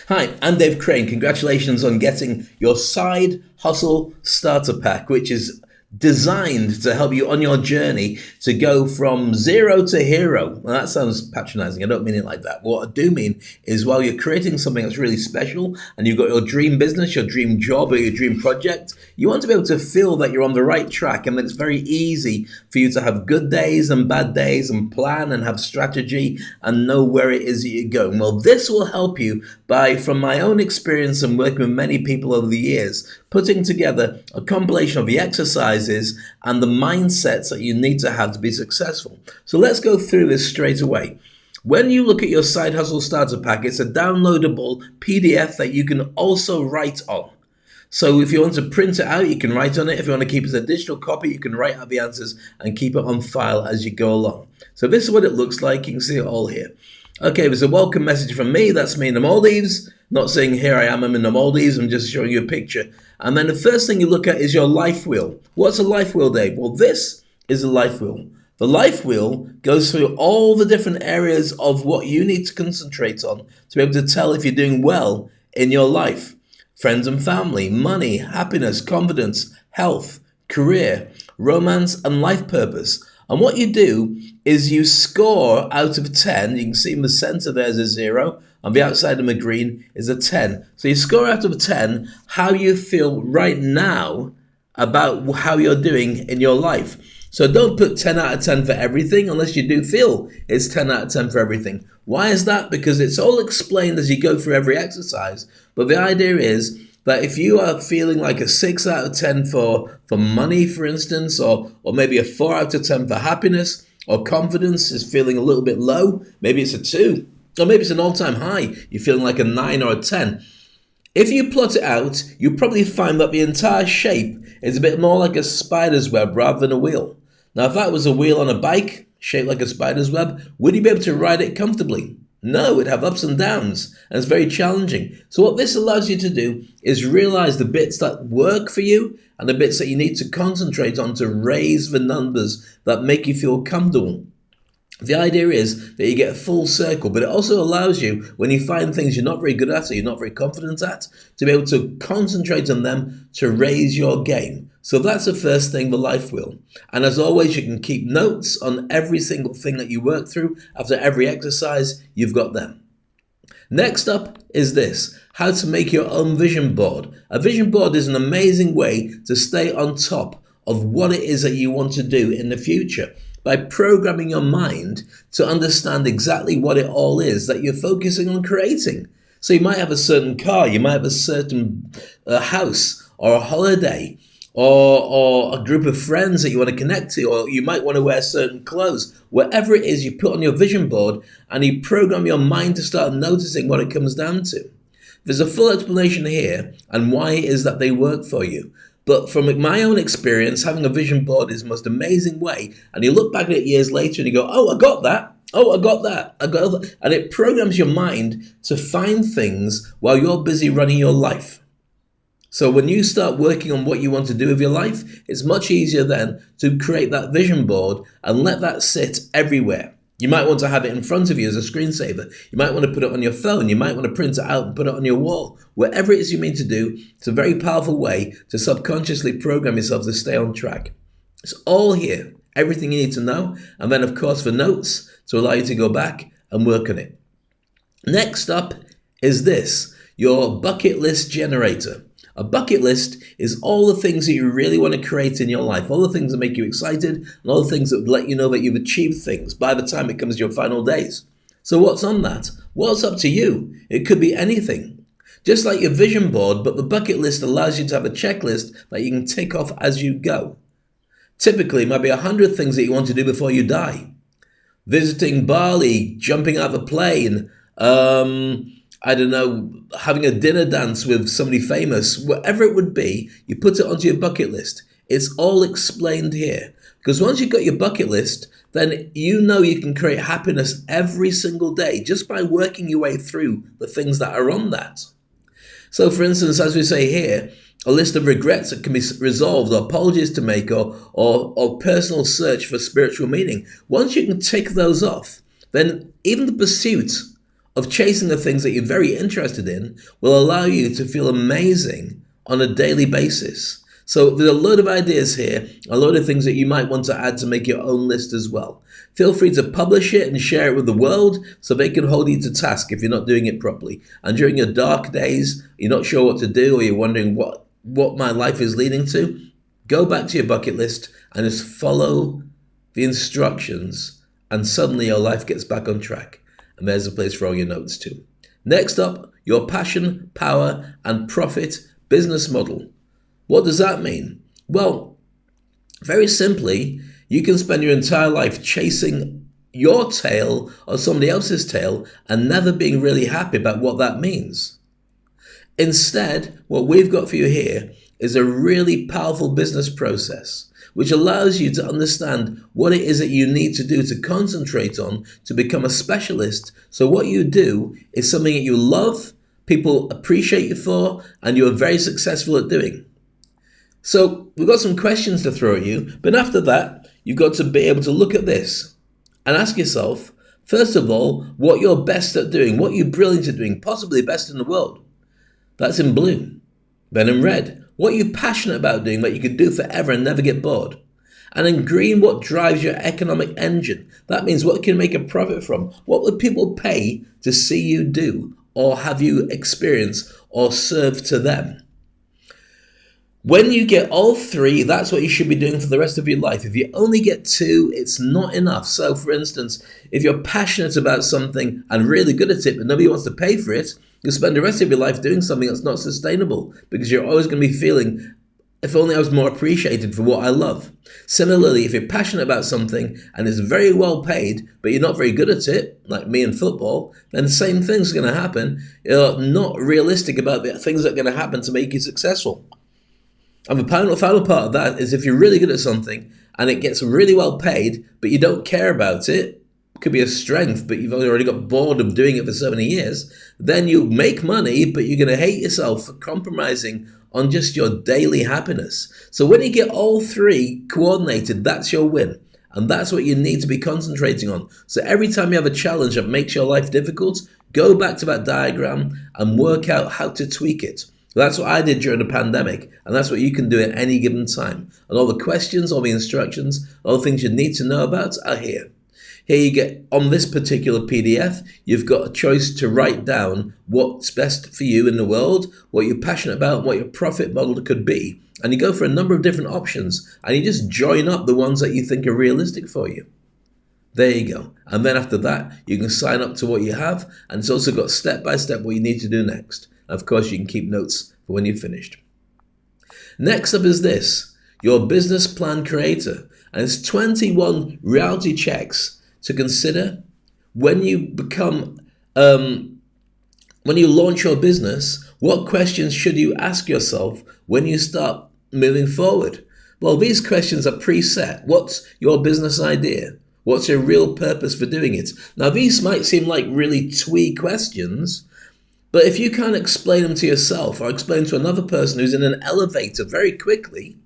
Hi, I'm Dave Crane. Congratulations on getting your side hustle starter pack, which is designed to help you on your journey to go from zero to hero. Well, that sounds patronizing. I don't mean it like that. What I do mean is while you're creating something that's really special and you've got your dream business, your dream job, or your dream project, you want to be able to feel that you're on the right track and that it's very easy for you to have good days and bad days and plan and have strategy and know where it is that you're going. Well, this will help you by, from my own experience and working with many people over the years, putting together a compilation of the exercises and the mindsets that you need to have to be successful. So let's go through this straight away. When you look at your Side Hustle Starter Pack, it's a downloadable PDF that you can also write on. So if you want to print it out, you can write on it. If you want to keep it as a digital copy, you can write out the answers and keep it on file as you go along. So this is what it looks like. You can see it all here. Okay, there's a welcome message from me. That's me in the Maldives. Not saying here I am, I'm in the Maldives. I'm just showing you a picture. And then the first thing you look at is your life wheel. What's a life wheel, Dave? Well, this is a life wheel. The life wheel goes through all the different areas of what you need to concentrate on to be able to tell if you're doing well in your life. Friends and family, money, happiness, confidence, health, career, romance, and life purpose. And what you do is you score out of 10. You can see in the center there's a 0. On the outside of the green is a 10. So you score out of 10 how you feel right now about how you're doing in your life. So don't put 10 out of 10 for everything unless you do feel it's 10 out of 10 for everything. Why is that? Because it's all explained as you go through every exercise. But the idea is that if you are feeling like a 6 out of 10 for money, for instance, or maybe a 4 out of 10 for happiness, or confidence is feeling a little bit low, maybe it's a 2, or maybe it's an all-time high, you're feeling like a 9 or a 10. If you plot it out, you'll probably find that the entire shape is a bit more like a spider's web rather than a wheel. Now, if that was a wheel on a bike, shaped like a spider's web, would you be able to ride it comfortably? No, it'd have ups and downs, and it's very challenging. So what this allows you to do is realize the bits that work for you and the bits that you need to concentrate on to raise the numbers that make you feel comfortable. The idea is that you get a full circle, but it also allows you, when you find things you're not very good at or you're not very confident at, to be able to concentrate on them to raise your game. So that's the first thing, the life wheel. And as always, you can keep notes on every single thing that you work through. After every exercise, you've got them. Next up is this, how to make your own vision board. A vision board is an amazing way to stay on top of what it is that you want to do in the future, by programming your mind to understand exactly what it all is that you're focusing on creating. So you might have a certain car, you might have a certain house or a holiday or a group of friends that you want to connect to, or you might want to wear certain clothes. Whatever it is, you put on your vision board and you program your mind to start noticing what it comes down to. There's a full explanation here and why it is that they work for you. But from my own experience, having a vision board is the most amazing way. And you look back at it years later and you go, oh, I got that. Oh, I got that. I got that. And it programs your mind to find things while you're busy running your life. So when you start working on what you want to do with your life, it's much easier then to create that vision board and let that sit everywhere. You might want to have it in front of you as a screensaver. You might want to put it on your phone. You might want to print it out and put it on your wall. Whatever it is you mean to do, it's a very powerful way to subconsciously program yourself to stay on track. It's all here, everything you need to know. And then, of course, the notes to allow you to go back and work on it. Next up is this, your bucket list generator. A bucket list is all the things that you really want to create in your life, all the things that make you excited, and all the things that would let you know that you've achieved things by the time it comes to your final days. So what's on that? Well, it's up to you. It could be anything. Just like your vision board, but the bucket list allows you to have a checklist that you can tick off as you go. Typically, it might be 100 things that you want to do before you die. Visiting Bali, jumping out of a plane, I don't know, having a dinner dance with somebody famous, whatever it would be, you put it onto your bucket list. It's all explained here. Because once you've got your bucket list, then you know you can create happiness every single day just by working your way through the things that are on that. So for instance, as we say here, a list of regrets that can be resolved, or apologies to make, or personal search for spiritual meaning. Once you can tick those off, then even the pursuit of chasing the things that you're very interested in will allow you to feel amazing on a daily basis. So there's a load of ideas here, a load of things that you might want to add to make your own list as well. Feel free to publish it and share it with the world so they can hold you to task if you're not doing it properly. And during your dark days, you're not sure what to do, or you're wondering what my life is leading to, go back to your bucket list and just follow the instructions, and suddenly your life gets back on track. And there's a place for all your notes too. Next up, your passion, power, and profit business model. What does that mean? Well, very simply, you can spend your entire life chasing your tail or somebody else's tail and never being really happy about what that means. Instead, what we've got for you here is a really powerful business process which allows you to understand what it is that you need to do to concentrate on to become a specialist. So what you do is something that you love, people appreciate you for, and you're very successful at doing. So we've got some questions to throw at you, but after that, you've got to be able to look at this and ask yourself, first of all, what you're best at doing, what you're brilliant at doing, possibly best in the world. That's in blue. Then in red, what you're passionate about doing that you could do forever and never get bored. And in green, what drives your economic engine. That means what you can make a profit from. What would people pay to see you do or have you experience or serve to them? When you get all three, that's what you should be doing for the rest of your life. If you only get two, it's not enough. So for instance, if you're passionate about something and really good at it, but nobody wants to pay for it, you'll spend the rest of your life doing something that's not sustainable because you're always going to be feeling, if only I was more appreciated for what I love. Similarly, if you're passionate about something and it's very well paid, but you're not very good at it, like me in football, then the same thing's going to happen. You're not realistic about the things that are going to happen to make you successful. And the final part of that is if you're really good at something and it gets really well paid, but you don't care about it, could be a strength, but you've already got bored of doing it for so many years, then you make money, but you're going to hate yourself for compromising on just your daily happiness. So when you get all three coordinated, that's your win. And that's what you need to be concentrating on. So every time you have a challenge that makes your life difficult, go back to that diagram and work out how to tweak it. That's what I did during the pandemic, and that's what you can do at any given time. And all the questions, all the instructions, all the things you need to know about are here. Here you get, on this particular PDF, you've got a choice to write down what's best for you in the world, what you're passionate about, what your profit model could be. And you go for a number of different options, and you just join up the ones that you think are realistic for you. There you go. And then after that, you can sign up to what you have, and it's also got step-by-step what you need to do next. Of course, you can keep notes for when you've finished. Next up is this, your business plan creator. And it's 21 reality checks to consider when you become, when you launch your business. What questions should you ask yourself when you start moving forward? Well, these questions are preset. What's your business idea? What's your real purpose for doing it? Now, these might seem like really twee questions, but if you can't explain them to yourself or explain to another person who's in an elevator very quickly,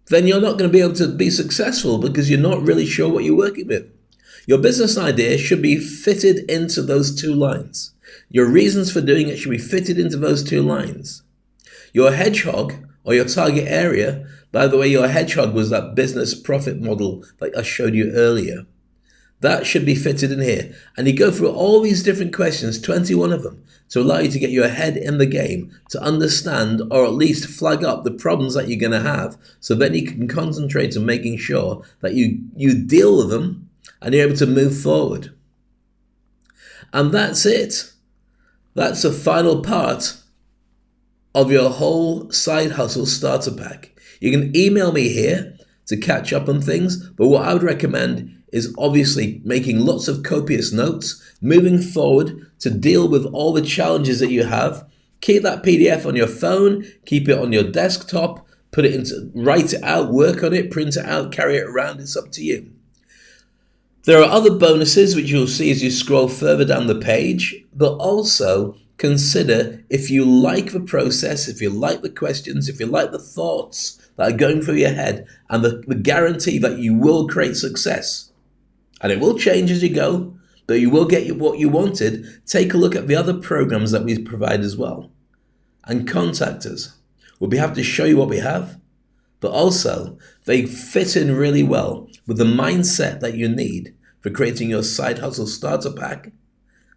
then you're not going to be able to be successful because you're not really sure what you're working with. Your business idea should be fitted into those two lines. Your reasons for doing it should be fitted into those two lines. Your hedgehog or your target area, by the way, your hedgehog was that business profit model like I showed you earlier. That should be fitted in here. And you go through all these different questions, 21 of them, to allow you to get your head in the game, to understand or at least flag up the problems that you're going to have, so then you can concentrate on making sure that you deal with them and you're able to move forward. And that's it. That's the final part of your whole side hustle starter pack. You can email me here to catch up on things, but what I would recommend is obviously making lots of copious notes, moving forward to deal with all the challenges that you have. Keep that PDF on your phone, keep it on your desktop, write it out, work on it, print it out, carry it around, it's up to you. There are other bonuses which you'll see as you scroll further down the page, but also consider if you like the process, if you like the questions, if you like the thoughts that are going through your head, and the guarantee that you will create success. And it will change as you go, but you will get what you wanted, take a look at the other programs that we provide as well. And contact us. We'll be happy to show you what we have, but also they fit in really well with the mindset that you need for creating your side hustle starter pack,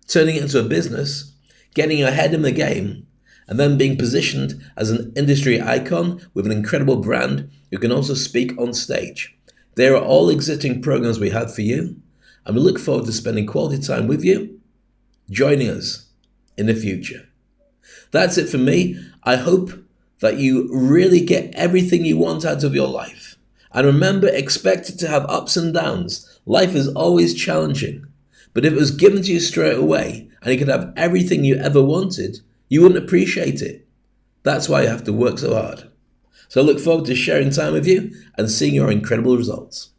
turning it into a business, getting ahead in the game, and then being positioned as an industry icon with an incredible brand who can also speak on stage. They are all existing programs we have for you, and we look forward to spending quality time with you, joining us in the future. That's it for me. I hope that you really get everything you want out of your life. And remember, expect it to have ups and downs. Life is always challenging. But if it was given to you straight away and you could have everything you ever wanted, you wouldn't appreciate it. That's why you have to work so hard. So I look forward to sharing time with you and seeing your incredible results.